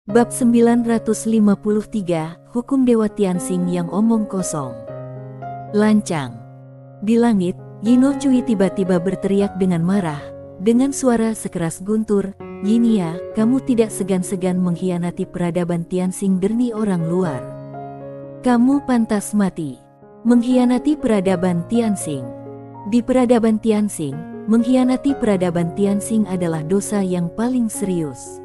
Bab 953, Hukum Dewa Tianxing yang omong kosong. Lancang. Di langit, Yino Cui tiba-tiba berteriak dengan marah, dengan suara sekeras guntur, "Yinia, kamu tidak segan-segan mengkhianati peradaban Tianxing derni orang luar. Kamu pantas mati. Mengkhianati peradaban Tianxing. Di peradaban Tianxing, mengkhianati peradaban Tianxing adalah dosa yang paling serius.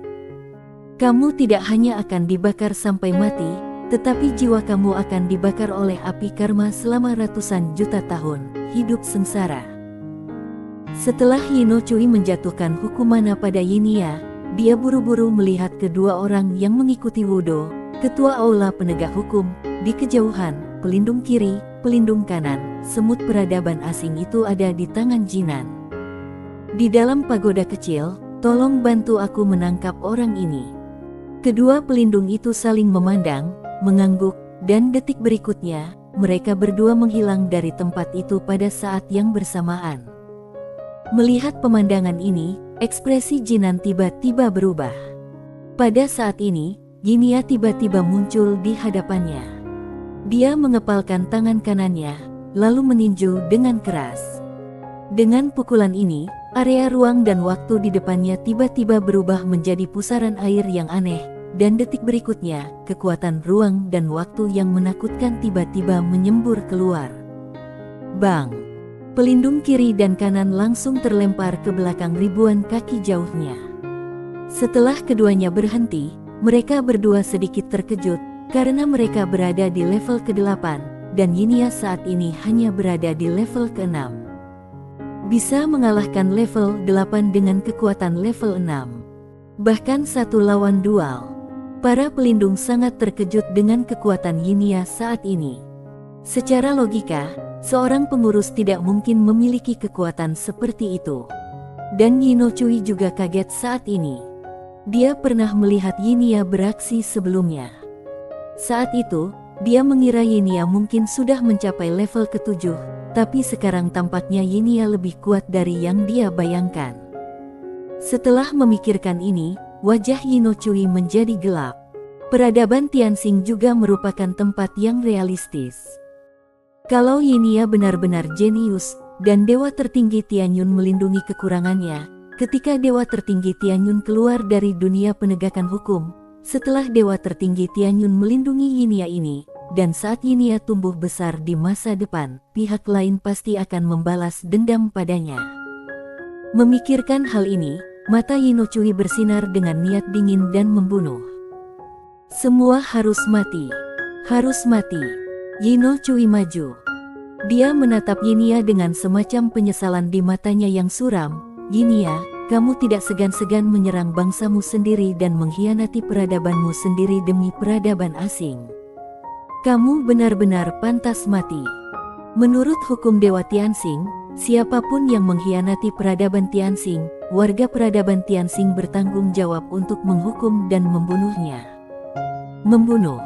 Kamu tidak hanya akan dibakar sampai mati, tetapi jiwa kamu akan dibakar oleh api karma selama ratusan juta tahun, hidup sengsara." Setelah Yino Cui menjatuhkan hukuman pada Yinia, dia buru-buru melihat kedua orang yang mengikuti Wudo, ketua aula penegak hukum, di kejauhan, pelindung kiri, pelindung kanan, semut peradaban asing itu ada di tangan Jinan. "Di dalam pagoda kecil, tolong bantu aku menangkap orang ini." Kedua pelindung itu saling memandang, mengangguk, dan detik berikutnya, mereka berdua menghilang dari tempat itu pada saat yang bersamaan. Melihat pemandangan ini, ekspresi Jinan tiba-tiba berubah. Pada saat ini, Yinia tiba-tiba muncul di hadapannya. Dia mengepalkan tangan kanannya, lalu meninju dengan keras. Dengan pukulan ini, area ruang dan waktu di depannya tiba-tiba berubah menjadi pusaran air yang aneh, dan detik berikutnya, kekuatan ruang dan waktu yang menakutkan tiba-tiba menyembur keluar. Bang! Pelindung kiri dan kanan langsung terlempar ke belakang ribuan kaki jauhnya. Setelah keduanya berhenti, mereka berdua sedikit terkejut, karena mereka berada di level ke-8, dan Yinia saat ini hanya berada di level ke-6. Bisa mengalahkan level 8 dengan kekuatan level 6. Bahkan satu lawan dual. Para pelindung sangat terkejut dengan kekuatan Yinia saat ini. Secara logika, seorang pengurus tidak mungkin memiliki kekuatan seperti itu. Dan Yino Cui juga kaget saat ini. Dia pernah melihat Yinia beraksi sebelumnya. Saat itu, dia mengira Yinia mungkin sudah mencapai level ke-7, tapi sekarang tampaknya Yinia lebih kuat dari yang dia bayangkan. Setelah memikirkan ini, wajah Yino Cui menjadi gelap. Peradaban Tianxing juga merupakan tempat yang realistis. Kalau Yinia benar-benar jenius, dan Dewa Tertinggi Tianyun melindungi kekurangannya, ketika Dewa Tertinggi Tianyun keluar dari dunia penegakan hukum, setelah Dewa Tertinggi Tianyun melindungi Yinia ini, dan saat Yinia tumbuh besar di masa depan, pihak lain pasti akan membalas dendam padanya. Memikirkan hal ini, mata Yino Cui bersinar dengan niat dingin dan membunuh. Semua harus mati. Harus mati. Yino Cui maju. Dia menatap Yinia dengan semacam penyesalan di matanya yang suram. "Yinia, kamu tidak segan-segan menyerang bangsamu sendiri dan mengkhianati peradabanmu sendiri demi peradaban asing. Kamu benar-benar pantas mati. Menurut hukum Dewa Tianxing, siapapun yang mengkhianati peradaban Tianxing, warga peradaban Tianxing bertanggung jawab untuk menghukum dan membunuhnya." Membunuh.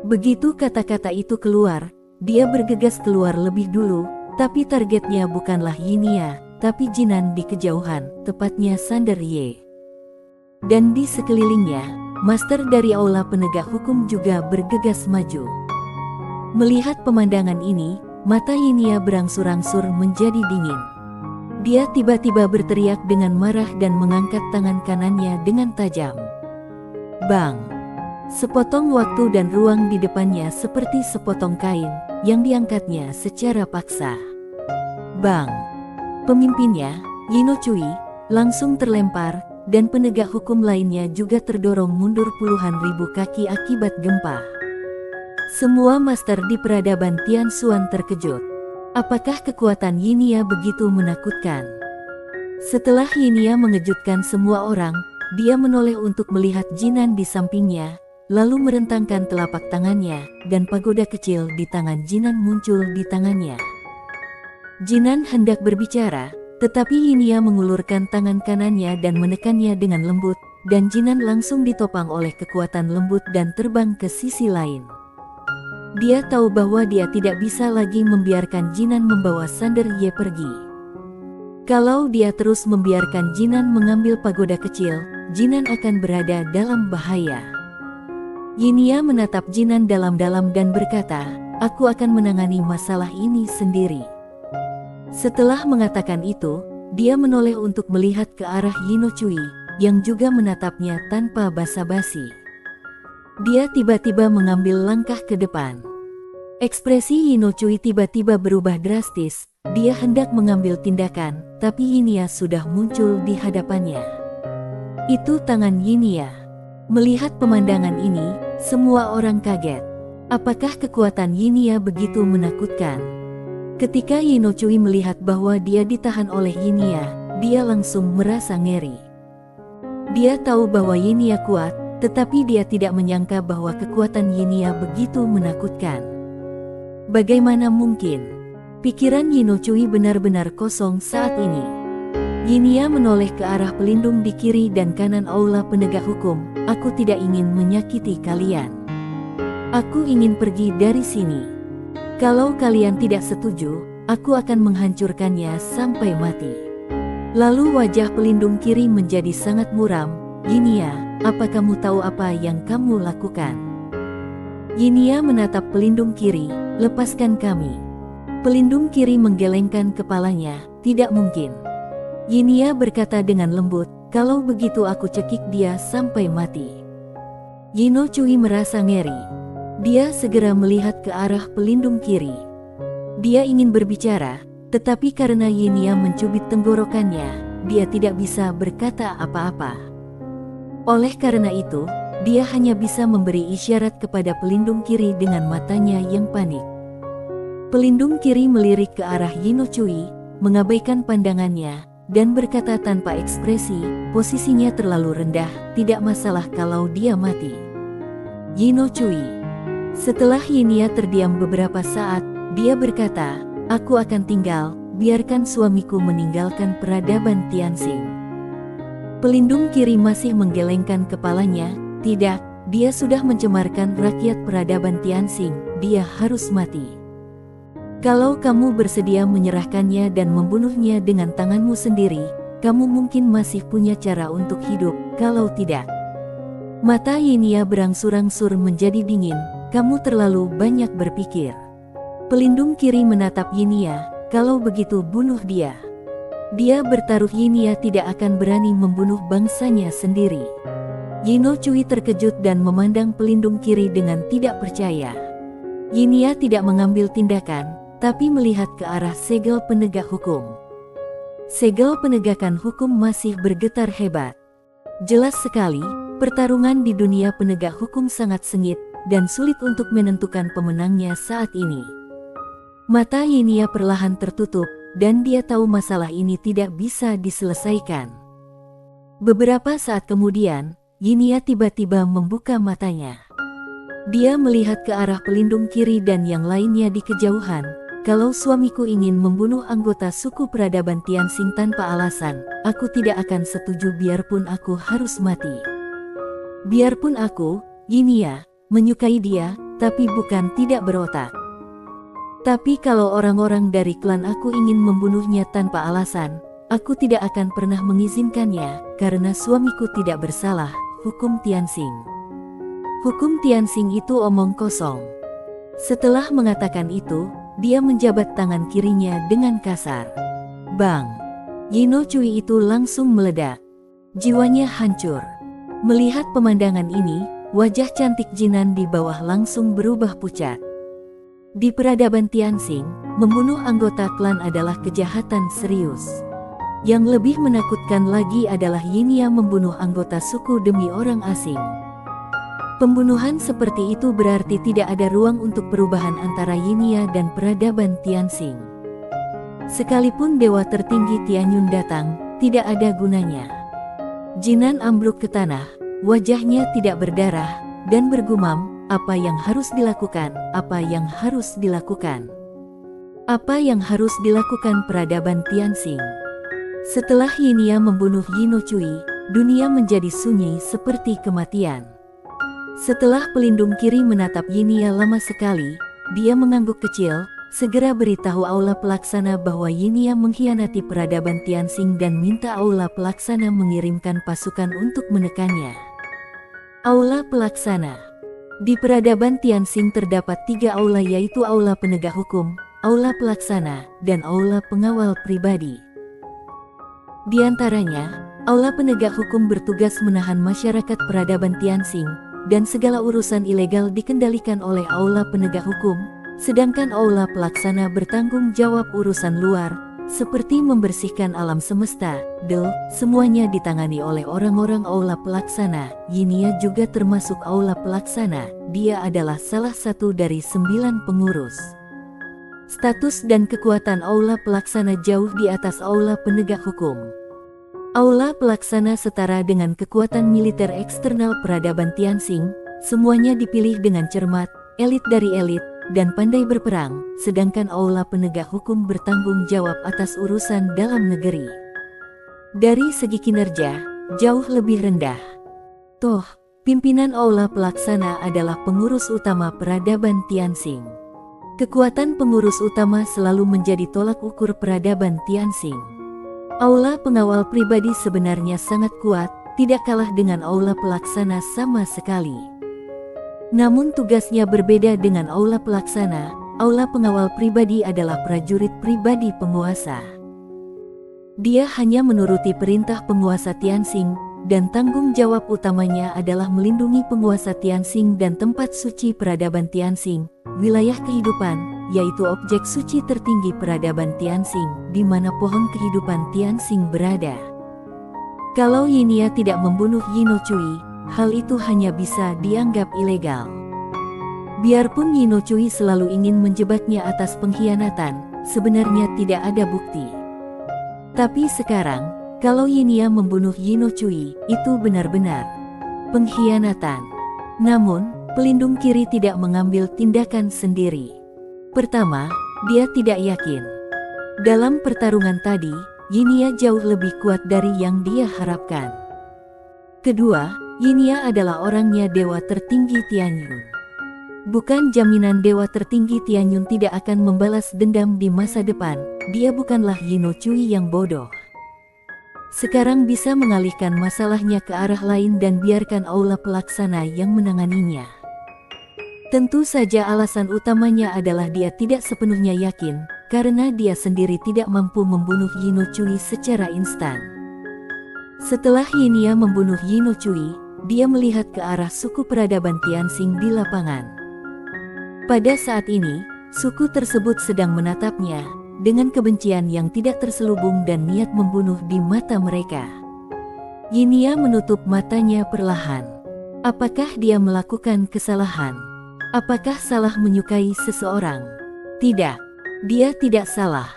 Begitu kata-kata itu keluar, dia bergegas keluar lebih dulu, tapi targetnya bukanlah Yinia, tapi Jinan di kejauhan, tepatnya Sander Ye. Dan di sekelilingnya, master dari aula penegak hukum juga bergegas maju. Melihat pemandangan ini, mata Yinia berangsur-angsur menjadi dingin. Dia tiba-tiba berteriak dengan marah dan mengangkat tangan kanannya dengan tajam. Bang! Sepotong waktu dan ruang di depannya seperti sepotong kain, yang diangkatnya secara paksa. Bang! Pemimpinnya, Yino Cui, langsung terlempar, dan penegak hukum lainnya juga terdorong mundur puluhan ribu kaki akibat gempa. Semua master di peradaban Tianxuan terkejut. Apakah kekuatan Yinia begitu menakutkan? Setelah Yinia mengejutkan semua orang, dia menoleh untuk melihat Jinan di sampingnya, lalu merentangkan telapak tangannya, dan pagoda kecil di tangan Jinan muncul di tangannya. Jinan hendak berbicara, tetapi Yinia mengulurkan tangan kanannya dan menekannya dengan lembut, dan Jinan langsung ditopang oleh kekuatan lembut dan terbang ke sisi lain. Dia tahu bahwa dia tidak bisa lagi membiarkan Jinan membawa Sander Ye pergi. Kalau dia terus membiarkan Jinan mengambil pagoda kecil, Jinan akan berada dalam bahaya. Yinia menatap Jinan dalam-dalam dan berkata, "Aku akan menangani masalah ini sendiri." Setelah mengatakan itu, dia menoleh untuk melihat ke arah Yino Cui, yang juga menatapnya tanpa basa-basi. Dia tiba-tiba mengambil langkah ke depan. Ekspresi Yino Cui tiba-tiba berubah drastis, dia hendak mengambil tindakan, tapi Yinia sudah muncul di hadapannya. Itu tangan Yinia. Melihat pemandangan ini, semua orang kaget. Apakah kekuatan Yinia begitu menakutkan? Ketika Yino Cui melihat bahwa dia ditahan oleh Yinia, dia langsung merasa ngeri. Dia tahu bahwa Yinia kuat, tetapi dia tidak menyangka bahwa kekuatan Yinia begitu menakutkan. Bagaimana mungkin? Pikiran Yino Cui benar-benar kosong saat ini. Yinia menoleh ke arah pelindung di kiri dan kanan aula penegak hukum. "Aku tidak ingin menyakiti kalian. Aku ingin pergi dari sini. Kalau kalian tidak setuju, aku akan menghancurkannya sampai mati." Lalu wajah pelindung kiri menjadi sangat muram. "Yinia, apa kamu tahu apa yang kamu lakukan?" Yinia menatap pelindung kiri, "Lepaskan kami." Pelindung kiri menggelengkan kepalanya, "Tidak mungkin." Yinia berkata dengan lembut, "Kalau begitu aku cekik dia sampai mati." Yino Cui merasa ngeri. Dia segera melihat ke arah pelindung kiri. Dia ingin berbicara, tetapi karena Yinia mencubit tenggorokannya, dia tidak bisa berkata apa-apa. Oleh karena itu, dia hanya bisa memberi isyarat kepada pelindung kiri dengan matanya yang panik. Pelindung kiri melirik ke arah Yino Cui, mengabaikan pandangannya, dan berkata tanpa ekspresi, "Posisinya terlalu rendah, tidak masalah kalau dia mati." Yino Cui. Setelah Yinia terdiam beberapa saat, dia berkata, "Aku akan tinggal, biarkan suamiku meninggalkan peradaban Tianxing." Pelindung kiri masih menggelengkan kepalanya, "Tidak, dia sudah mencemarkan rakyat peradaban Tianxing, dia harus mati. Kalau kamu bersedia menyerahkannya dan membunuhnya dengan tanganmu sendiri, kamu mungkin masih punya cara untuk hidup, kalau tidak." Mata Yinia berangsur-angsur menjadi dingin, "Kamu terlalu banyak berpikir." Pelindung kiri menatap Yinia, "Kalau begitu bunuh dia." Dia bertaruh Yinia tidak akan berani membunuh bangsanya sendiri. Yino Cui terkejut dan memandang pelindung kiri dengan tidak percaya. Yinia tidak mengambil tindakan, tapi melihat ke arah segel penegak hukum. Segel penegakan hukum masih bergetar hebat. Jelas sekali, pertarungan di dunia penegak hukum sangat sengit, dan sulit untuk menentukan pemenangnya saat ini. Mata Yinia perlahan tertutup, dan dia tahu masalah ini tidak bisa diselesaikan. Beberapa saat kemudian, Yinia tiba-tiba membuka matanya. Dia melihat ke arah pelindung kiri dan yang lainnya di kejauhan. "Kalau suamiku ingin membunuh anggota suku peradaban Tianxing tanpa alasan, aku tidak akan setuju biarpun aku harus mati. Biarpun aku, Yinia, menyukai dia, tapi bukan tidak berotak. Tapi kalau orang-orang dari klan aku ingin membunuhnya tanpa alasan, aku tidak akan pernah mengizinkannya, karena suamiku tidak bersalah." Hukum Tianxing. Hukum Tianxing itu omong kosong. Setelah mengatakan itu, dia menjabat tangan kirinya dengan kasar. Bang! Yino Cui itu langsung meledak. Jiwanya hancur. Melihat pemandangan ini, wajah cantik Jinan di bawah langsung berubah pucat. Di peradaban Tianxing, membunuh anggota klan adalah kejahatan serius. Yang lebih menakutkan lagi adalah Yinia membunuh anggota suku demi orang asing. Pembunuhan seperti itu berarti tidak ada ruang untuk perubahan antara Yinia dan peradaban Tianxing. Sekalipun dewa tertinggi Tianyun datang, tidak ada gunanya. Jinan ambruk ke tanah, wajahnya tidak berdarah, dan bergumam, "Apa yang harus dilakukan? Apa yang harus dilakukan? Apa yang harus dilakukan peradaban Tianxing?" Setelah Yinia membunuh Yino Cui, dunia menjadi sunyi seperti kematian. Setelah pelindung kiri menatap Yinia lama sekali, dia mengangguk kecil, segera beritahu aula pelaksana bahwa Yinia mengkhianati peradaban Tianxing dan minta aula pelaksana mengirimkan pasukan untuk menekannya. Aula pelaksana. Di peradaban Tianxing terdapat 3 aula, yaitu aula penegak hukum, aula pelaksana, dan aula pengawal pribadi. Di antaranya, aula penegak hukum bertugas menahan masyarakat peradaban Tianxing, dan segala urusan ilegal dikendalikan oleh aula penegak hukum, sedangkan aula pelaksana bertanggung jawab urusan luar, seperti membersihkan alam semesta, semuanya ditangani oleh orang-orang aula pelaksana. Yinia juga termasuk aula pelaksana, dia adalah salah satu dari 9 pengurus. Status dan kekuatan aula pelaksana jauh di atas aula penegak hukum. Aula pelaksana setara dengan kekuatan militer eksternal peradaban Tianxing, semuanya dipilih dengan cermat, elit dari elit, dan pandai berperang, sedangkan aula penegak hukum bertanggung jawab atas urusan dalam negeri. Dari segi kinerja, jauh lebih rendah. Toh, pimpinan aula pelaksana adalah pengurus utama peradaban Tianxing. Kekuatan pengurus utama selalu menjadi tolak ukur peradaban Tianxing. Aula pengawal pribadi sebenarnya sangat kuat, tidak kalah dengan aula pelaksana sama sekali. Namun tugasnya berbeda dengan aula pelaksana. Aula pengawal pribadi adalah prajurit pribadi penguasa. Dia hanya menuruti perintah penguasa Tianxing, dan tanggung jawab utamanya adalah melindungi penguasa Tianxing dan tempat suci peradaban Tianxing, wilayah kehidupan, yaitu objek suci tertinggi peradaban Tianxing, di mana pohon kehidupan Tianxing berada. Kalau Yinia tidak membunuh Yino Cui, hal itu hanya bisa dianggap ilegal. Biarpun Yino Cui selalu ingin menjebaknya atas pengkhianatan, sebenarnya tidak ada bukti. Tapi sekarang, kalau Yinia membunuh Yino Cui, itu benar-benar pengkhianatan. Namun, pelindung kiri tidak mengambil tindakan sendiri. Pertama, dia tidak yakin. Dalam pertarungan tadi, Yinia jauh lebih kuat dari yang dia harapkan. Kedua, Yinia adalah orangnya dewa tertinggi Tianyun. Bukan jaminan dewa tertinggi Tianyun tidak akan membalas dendam di masa depan. Dia bukanlah Yino Cui yang bodoh. Sekarang bisa mengalihkan masalahnya ke arah lain dan biarkan aula pelaksana yang menanganinya. Tentu saja alasan utamanya adalah dia tidak sepenuhnya yakin, karena dia sendiri tidak mampu membunuh Yino Cui secara instan. Setelah Yinia membunuh Yino Cui, dia melihat ke arah suku peradaban Tianxing di lapangan. Pada saat ini, suku tersebut sedang menatapnya, dengan kebencian yang tidak terselubung dan niat membunuh di mata mereka. Yinia menutup matanya perlahan. Apakah dia melakukan kesalahan? Apakah salah menyukai seseorang? Tidak, dia tidak salah.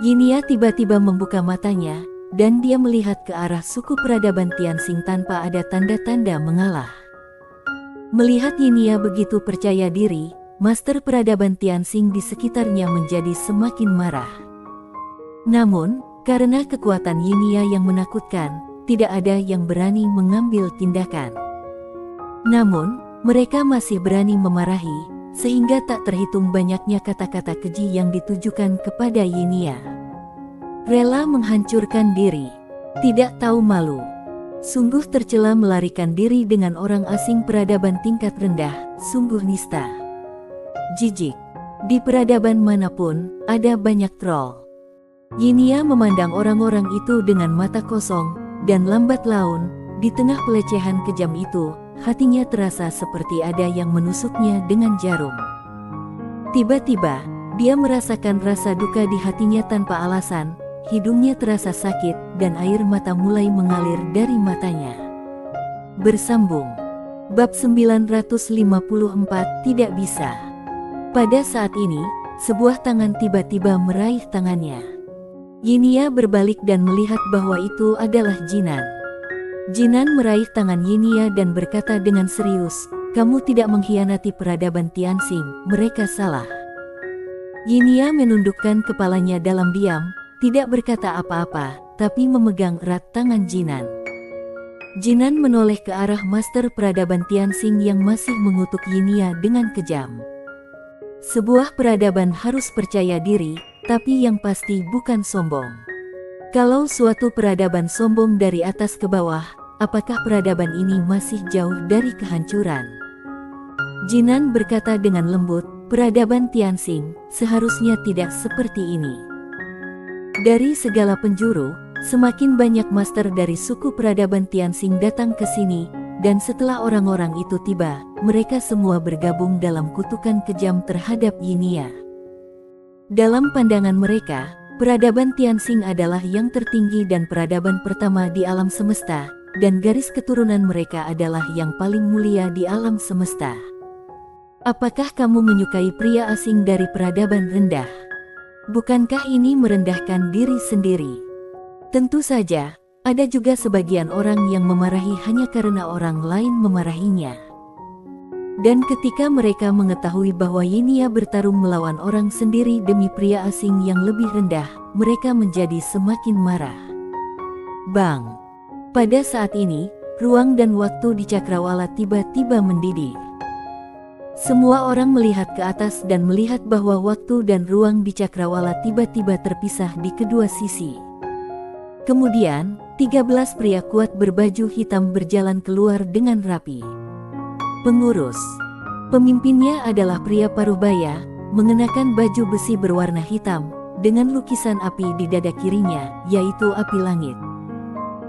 Yinia tiba-tiba membuka matanya, dan dia melihat ke arah suku peradaban Tianxing tanpa ada tanda-tanda mengalah. Melihat Yinia begitu percaya diri, master peradaban Tianxing di sekitarnya menjadi semakin marah. Namun, karena kekuatan Yinia yang menakutkan, tidak ada yang berani mengambil tindakan. Namun, mereka masih berani memarahi, sehingga tak terhitung banyaknya kata-kata keji yang ditujukan kepada Yinia. Rela menghancurkan diri, tidak tahu malu. Sungguh tercela melarikan diri dengan orang asing peradaban tingkat rendah, sungguh nista. Jijik. Di peradaban manapun, ada banyak troll. Yinia memandang orang-orang itu dengan mata kosong, dan lambat laun, di tengah pelecehan kejam itu, hatinya terasa seperti ada yang menusuknya dengan jarum. Tiba-tiba, dia merasakan rasa duka di hatinya tanpa alasan, hidungnya terasa sakit, dan air mata mulai mengalir dari matanya. Bersambung. Bab 954 tidak bisa. Pada saat ini, sebuah tangan tiba-tiba meraih tangannya. Yinia berbalik dan melihat bahwa itu adalah Jinan. Jinan meraih tangan Yinia dan berkata dengan serius, "Kamu tidak mengkhianati peradaban Tianxing, mereka salah." Yinia menundukkan kepalanya dalam diam, tidak berkata apa-apa, tapi memegang erat tangan Jinan. Jinan menoleh ke arah master peradaban Tianxing yang masih mengutuk Yinia dengan kejam. Sebuah peradaban harus percaya diri, tapi yang pasti bukan sombong. Kalau suatu peradaban sombong dari atas ke bawah, apakah peradaban ini masih jauh dari kehancuran? Jinan berkata dengan lembut, peradaban Tianxing seharusnya tidak seperti ini. Dari segala penjuru, semakin banyak master dari suku peradaban Tianxing datang ke sini, dan setelah orang-orang itu tiba, mereka semua bergabung dalam kutukan kejam terhadap Yinia. Dalam pandangan mereka, peradaban Tianxing adalah yang tertinggi dan peradaban pertama di alam semesta, dan garis keturunan mereka adalah yang paling mulia di alam semesta. Apakah kamu menyukai pria asing dari peradaban rendah? Bukankah ini merendahkan diri sendiri? Tentu saja, ada juga sebagian orang yang memarahi hanya karena orang lain memarahinya. Dan ketika mereka mengetahui bahwa Yinia bertarung melawan orang sendiri demi pria asing yang lebih rendah, mereka menjadi semakin marah. Bang! Pada saat ini, ruang dan waktu di Cakrawala tiba-tiba mendidih. Semua orang melihat ke atas dan melihat bahwa waktu dan ruang di Cakrawala tiba-tiba terpisah di kedua sisi. Kemudian, 13 pria kuat berbaju hitam berjalan keluar dengan rapi. Pengurus. Pemimpinnya adalah pria paruh-baya, mengenakan baju besi berwarna hitam, dengan lukisan api di dada kirinya, yaitu api langit.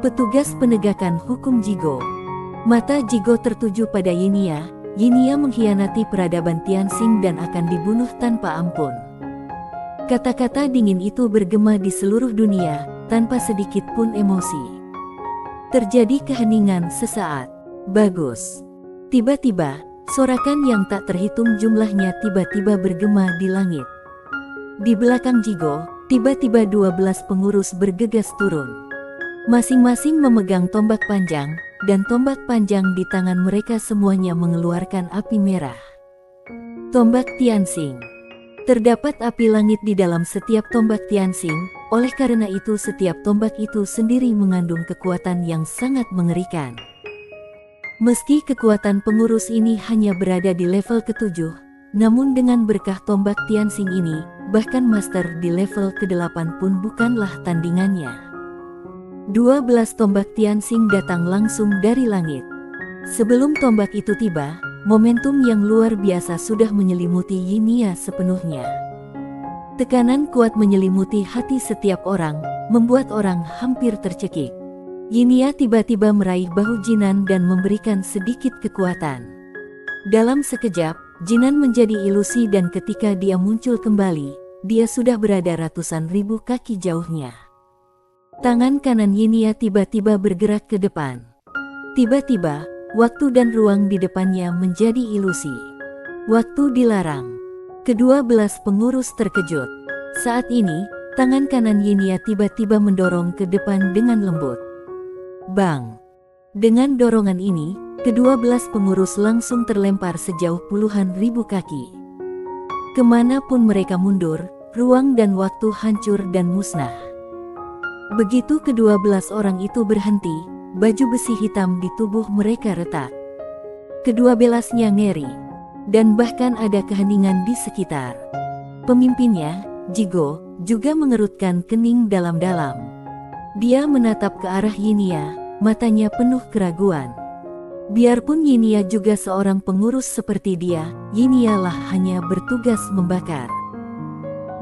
Petugas penegakan hukum Jigo. Mata Jigo tertuju pada Yinia. Yinia mengkhianati peradaban Tianxing dan akan dibunuh tanpa ampun. Kata-kata dingin itu bergema di seluruh dunia, tanpa sedikit pun emosi. Terjadi keheningan sesaat. Bagus. Tiba-tiba, sorakan yang tak terhitung jumlahnya tiba-tiba bergema di langit. Di belakang Jigo, tiba-tiba 12 pengurus bergegas turun. Masing-masing memegang tombak panjang, dan tombak panjang di tangan mereka semuanya mengeluarkan api merah. Tombak Tianxing. Terdapat api langit di dalam setiap tombak Tianxing, oleh karena itu setiap tombak itu sendiri mengandung kekuatan yang sangat mengerikan. Meski kekuatan pengurus ini hanya berada di level ke-7, namun dengan berkah tombak Tianxing ini, bahkan master di level ke-8 pun bukanlah tandingannya. 12 tombak Tianxing datang langsung dari langit. Sebelum tombak itu tiba, momentum yang luar biasa sudah menyelimuti Yinia sepenuhnya. Tekanan kuat menyelimuti hati setiap orang, membuat orang hampir tercekik. Yinia tiba-tiba meraih bahu Jinan dan memberikan sedikit kekuatan. Dalam sekejap, Jinan menjadi ilusi dan ketika dia muncul kembali, dia sudah berada ratusan ribu kaki jauhnya. Tangan kanan Yinia tiba-tiba bergerak ke depan. Tiba-tiba, waktu dan ruang di depannya menjadi ilusi. Waktu dilarang. Ke-12 pengurus terkejut. Saat ini, tangan kanan Yinia tiba-tiba mendorong ke depan dengan lembut. Bang! Dengan dorongan ini, ke-12 pengurus langsung terlempar sejauh puluhan ribu kaki. Kemanapun mereka mundur, ruang dan waktu hancur dan musnah. Begitu ke-12 orang itu berhenti, baju besi hitam di tubuh mereka retak. Kedua belasnya ngeri, dan bahkan ada keheningan di sekitar. Pemimpinnya, Jigo, juga mengerutkan kening dalam-dalam. Dia menatap ke arah Yinia, matanya penuh keraguan. Biarpun Yinia juga seorang pengurus seperti dia, Yinia lah hanya bertugas membakar.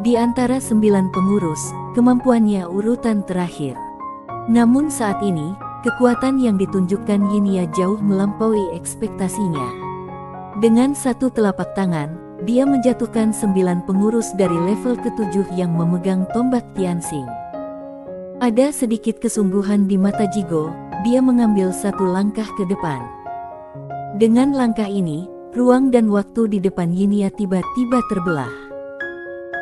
Di antara 9 pengurus, kemampuannya urutan terakhir. Namun saat ini, kekuatan yang ditunjukkan Yinia jauh melampaui ekspektasinya. Dengan satu telapak tangan, dia menjatuhkan 9 pengurus dari level ke-7 yang memegang tombak Tianxing. Ada sedikit kesungguhan di mata Jigo, dia mengambil satu langkah ke depan. Dengan langkah ini, ruang dan waktu di depan Yinia tiba-tiba terbelah.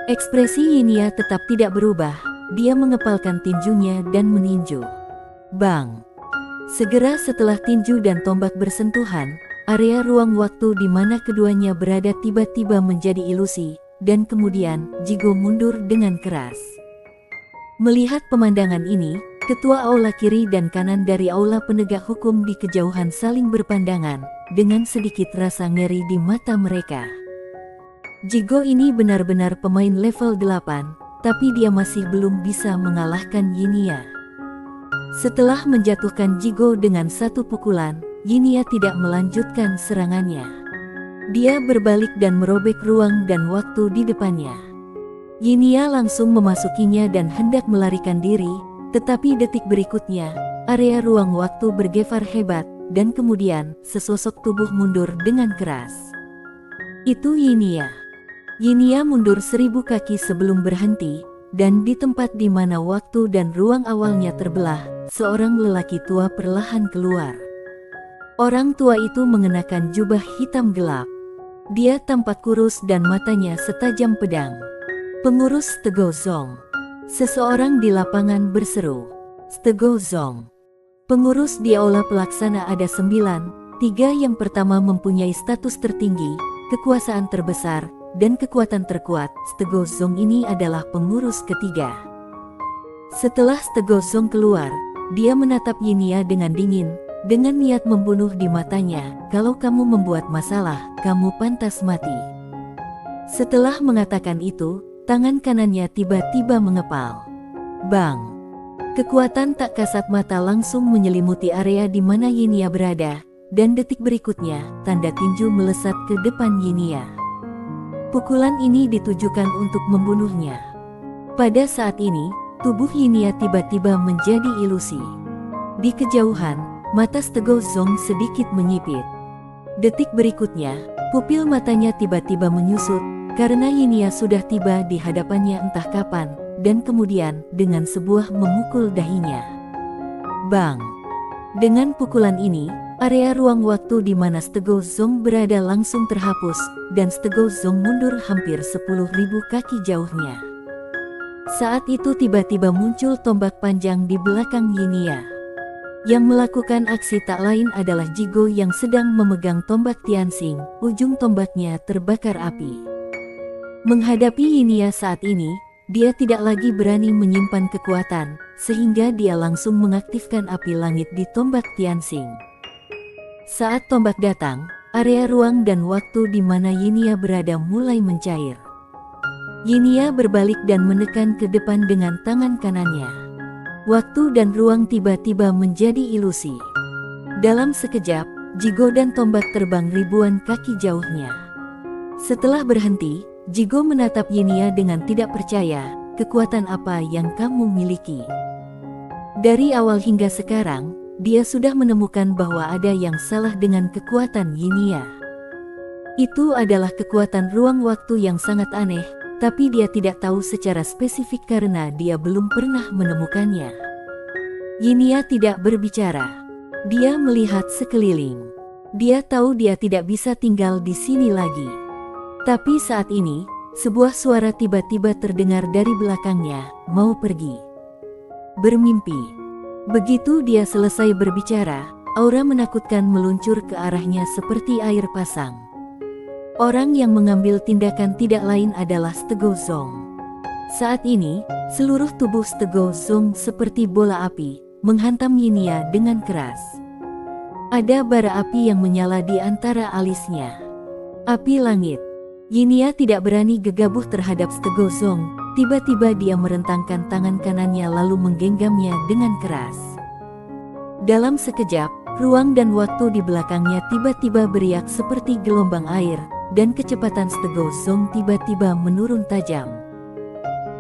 Ekspresi Yinia tetap tidak berubah, dia mengepalkan tinjunya dan meninju. Bang! Segera setelah tinju dan tombak bersentuhan, area ruang waktu di mana keduanya berada tiba-tiba menjadi ilusi, dan kemudian Jigo mundur dengan keras. Melihat pemandangan ini, ketua aula kiri dan kanan dari aula penegak hukum di kejauhan saling berpandangan, dengan sedikit rasa ngeri di mata mereka. Jigo ini benar-benar pemain level 8, tapi dia masih belum bisa mengalahkan Yinia. Setelah menjatuhkan Jigo dengan satu pukulan, Yinia tidak melanjutkan serangannya. Dia berbalik dan merobek ruang dan waktu di depannya. Yinia langsung memasukinya dan hendak melarikan diri, tetapi detik berikutnya, area ruang waktu bergevar hebat, dan kemudian sesosok tubuh mundur dengan keras. Itu Yinia. Yinia mundur 1000 kaki sebelum berhenti, dan di tempat di mana waktu dan ruang awalnya terbelah, seorang lelaki tua perlahan keluar. Orang tua itu mengenakan jubah hitam gelap. Dia tampak kurus dan matanya setajam pedang. Pengurus Stego Zong. Seseorang di lapangan berseru, "Stego Zong." Pengurus di aula pelaksana ada 9, 3 yang pertama mempunyai status tertinggi, kekuasaan terbesar, dan kekuatan terkuat. Stego Zong ini adalah pengurus ketiga. Setelah Stego Zong keluar, dia menatap Yinia dengan dingin, dengan niat membunuh di matanya. "Kalau kamu membuat masalah, kamu pantas mati." Setelah mengatakan itu, tangan kanannya tiba-tiba mengepal. Bang! Kekuatan tak kasat mata langsung menyelimuti area di mana Yinia berada, dan detik berikutnya, tanda tinju melesat ke depan Yinia. Pukulan ini ditujukan untuk membunuhnya. Pada saat ini, tubuh Yinia tiba-tiba menjadi ilusi. Di kejauhan, mata Stego Zong sedikit menyipit. Detik berikutnya, pupil matanya tiba-tiba menyusut, karena Yinia sudah tiba di hadapannya entah kapan, dan kemudian dengan sebuah memukul dahinya. Bang! Dengan pukulan ini, area ruang waktu di mana Stego Zong berada langsung terhapus, dan Stego Zong mundur hampir 10.000 kaki jauhnya. Saat itu tiba-tiba muncul tombak panjang di belakang Yinia. Yang melakukan aksi tak lain adalah Jigo yang sedang memegang tombak Tianxing. Ujung tombaknya terbakar api. Menghadapi Yinia saat ini, dia tidak lagi berani menyimpan kekuatan, sehingga dia langsung mengaktifkan api langit di tombak Tianxing. Saat tombak datang, area ruang dan waktu di mana Yinia berada mulai mencair. Yinia berbalik dan menekan ke depan dengan tangan kanannya. Waktu dan ruang tiba-tiba menjadi ilusi. Dalam sekejap, Jigo dan tombak terbang ribuan kaki jauhnya. Setelah berhenti, Jigo menatap Yinia dengan tidak percaya. "Kekuatan apa yang kamu miliki?" Dari awal hingga sekarang, dia sudah menemukan bahwa ada yang salah dengan kekuatan Yinia. Itu adalah kekuatan ruang waktu yang sangat aneh, tapi dia tidak tahu secara spesifik karena dia belum pernah menemukannya. Yinia tidak berbicara. Dia melihat sekeliling. Dia tahu dia tidak bisa tinggal di sini lagi. Tapi saat ini, sebuah suara tiba-tiba terdengar dari belakangnya, "Mau pergi? Bermimpi." Begitu dia selesai berbicara, aura menakutkan meluncur ke arahnya seperti air pasang. Orang yang mengambil tindakan tidak lain adalah Stego Zong. Saat ini, seluruh tubuh Stego Zong seperti bola api, menghantam Yinia dengan keras. Ada bara api yang menyala di antara alisnya. Api langit. Yinia tidak berani gegabah terhadap Stego Zong. Tiba-tiba dia merentangkan tangan kanannya lalu menggenggamnya dengan keras. Dalam sekejap, ruang dan waktu di belakangnya tiba-tiba beriak seperti gelombang air, dan kecepatan Stego Zong tiba-tiba menurun tajam.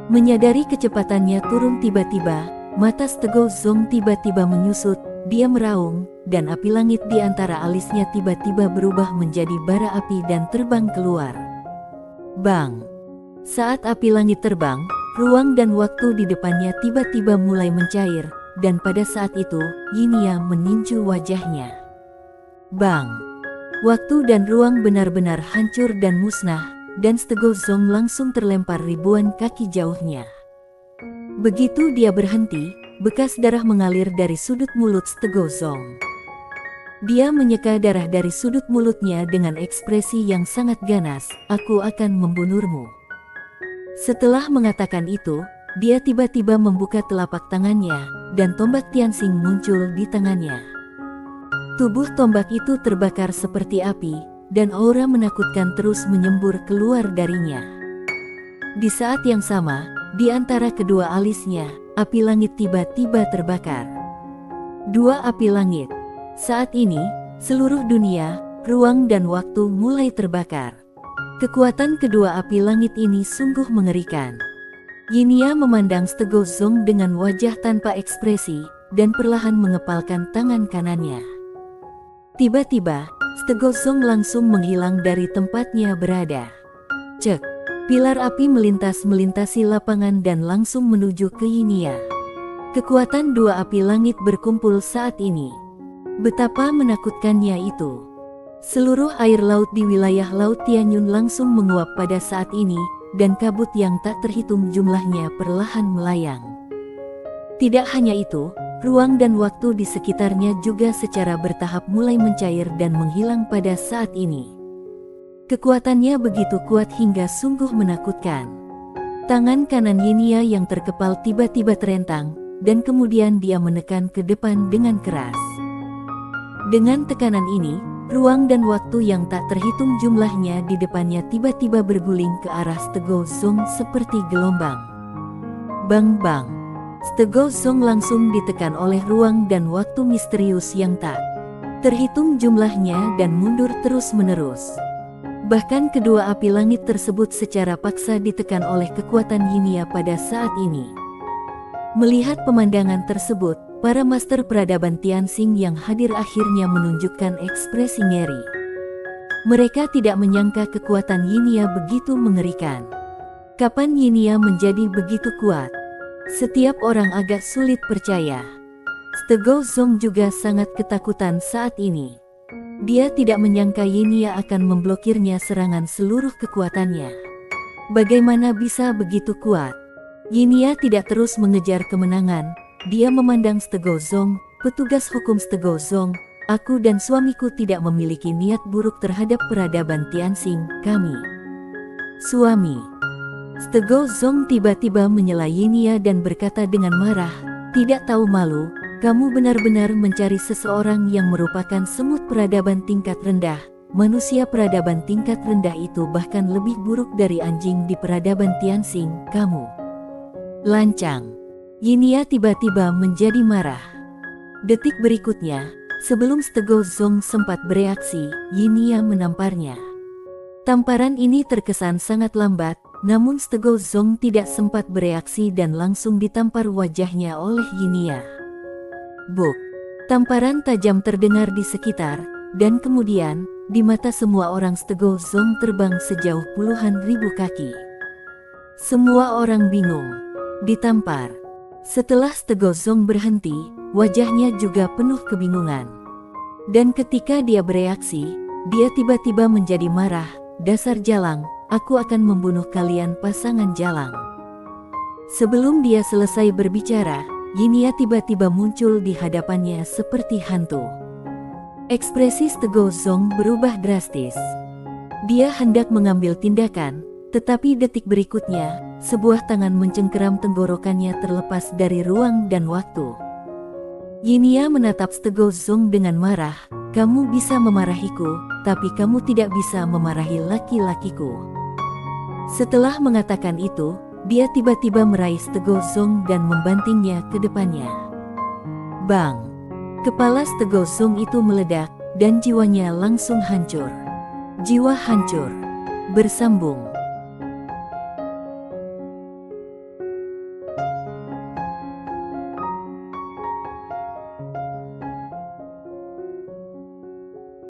Menyadari kecepatannya turun tiba-tiba, mata Stego Zong tiba-tiba menyusut, dia meraung, dan api langit di antara alisnya tiba-tiba berubah menjadi bara api dan terbang keluar. Bang! Saat api langit terbang, ruang dan waktu di depannya tiba-tiba mulai mencair, dan pada saat itu, Yinia meninju wajahnya. Bang! Waktu dan ruang benar-benar hancur dan musnah, dan Stego Zong langsung terlempar ribuan kaki jauhnya. Begitu dia berhenti, bekas darah mengalir dari sudut mulut Stego Zong. Dia menyeka darah dari sudut mulutnya dengan ekspresi yang sangat ganas, "Aku akan membunuhmu." Setelah mengatakan itu, dia tiba-tiba membuka telapak tangannya, dan tombak Tianxing muncul di tangannya. Tubuh tombak itu terbakar seperti api, dan aura menakutkan terus menyembur keluar darinya. Di saat yang sama, di antara kedua alisnya, api langit tiba-tiba terbakar. Dua api langit. Saat ini, seluruh dunia, ruang dan waktu mulai terbakar. Kekuatan kedua api langit ini sungguh mengerikan. Yinia memandang Stego Zong dengan wajah tanpa ekspresi, dan perlahan mengepalkan tangan kanannya. Tiba-tiba, Stego Zong langsung menghilang dari tempatnya berada. Cek, pilar api melintasi lapangan dan langsung menuju ke Yinia. Kekuatan dua api langit berkumpul saat ini. Betapa menakutkannya itu. Seluruh air laut di wilayah Laut Tianyun langsung menguap pada saat ini, dan kabut yang tak terhitung jumlahnya perlahan melayang. Tidak hanya itu, ruang dan waktu di sekitarnya juga secara bertahap mulai mencair dan menghilang pada saat ini. Kekuatannya begitu kuat hingga sungguh menakutkan. Tangan kanan Yinia yang terkepal tiba-tiba terentang, dan kemudian dia menekan ke depan dengan keras. Dengan tekanan ini, ruang dan waktu yang tak terhitung jumlahnya di depannya tiba-tiba berguling ke arah Stego Zong seperti gelombang. Bang-bang. Stego Zong langsung ditekan oleh ruang dan waktu misterius yang tak terhitung jumlahnya dan mundur terus-menerus. Bahkan kedua api langit tersebut secara paksa ditekan oleh kekuatan Yinia pada saat ini. Melihat pemandangan tersebut, para master peradaban Tianxing yang hadir akhirnya menunjukkan ekspresi ngeri. Mereka tidak menyangka kekuatan Yinia begitu mengerikan. Kapan Yinia menjadi begitu kuat? Setiap orang agak sulit percaya. Stego Zong juga sangat ketakutan saat ini. Dia tidak menyangka Yinia akan memblokirnya serangan seluruh kekuatannya. Bagaimana bisa begitu kuat? Yinia tidak terus mengejar kemenangan. Dia memandang Stego Zong, petugas hukum Stego Zong. Aku dan suamiku tidak memiliki niat buruk terhadap peradaban Tianxing, kami. Suami. Stego Zong tiba-tiba menyela Yinia dan berkata dengan marah, tidak tahu malu, kamu benar-benar mencari seseorang yang merupakan semut peradaban tingkat rendah. Manusia peradaban tingkat rendah itu bahkan lebih buruk dari anjing di peradaban Tianxing, kamu. Lancang. Yinia tiba-tiba menjadi marah. Detik berikutnya, sebelum Stego Zong sempat bereaksi, Yinia menamparnya. Tamparan ini terkesan sangat lambat, namun Stego Zong tidak sempat bereaksi dan langsung ditampar wajahnya oleh Yinia. Buk! Tamparan tajam terdengar di sekitar, dan kemudian, di mata semua orang Stego Zong terbang sejauh puluhan ribu kaki. Semua orang bingung. Ditampar. Setelah Stego Zong berhenti, wajahnya juga penuh kebingungan. Dan ketika dia bereaksi, dia tiba-tiba menjadi marah, dasar jalang, aku akan membunuh kalian pasangan jalang. Sebelum dia selesai berbicara, Yinia tiba-tiba muncul di hadapannya seperti hantu. Ekspresi Stego Zong berubah drastis. Dia hendak mengambil tindakan, tetapi detik berikutnya, sebuah tangan mencengkeram tenggorokannya terlepas dari ruang dan waktu. Yinia menatap Stego Zong dengan marah, kamu bisa memarahiku, tapi kamu tidak bisa memarahi laki-lakiku. Setelah mengatakan itu, dia tiba-tiba meraih Stego Zong dan membantingnya ke depannya. Bang! Kepala Stego Zong itu meledak, dan jiwanya langsung hancur. Jiwa hancur. Bersambung.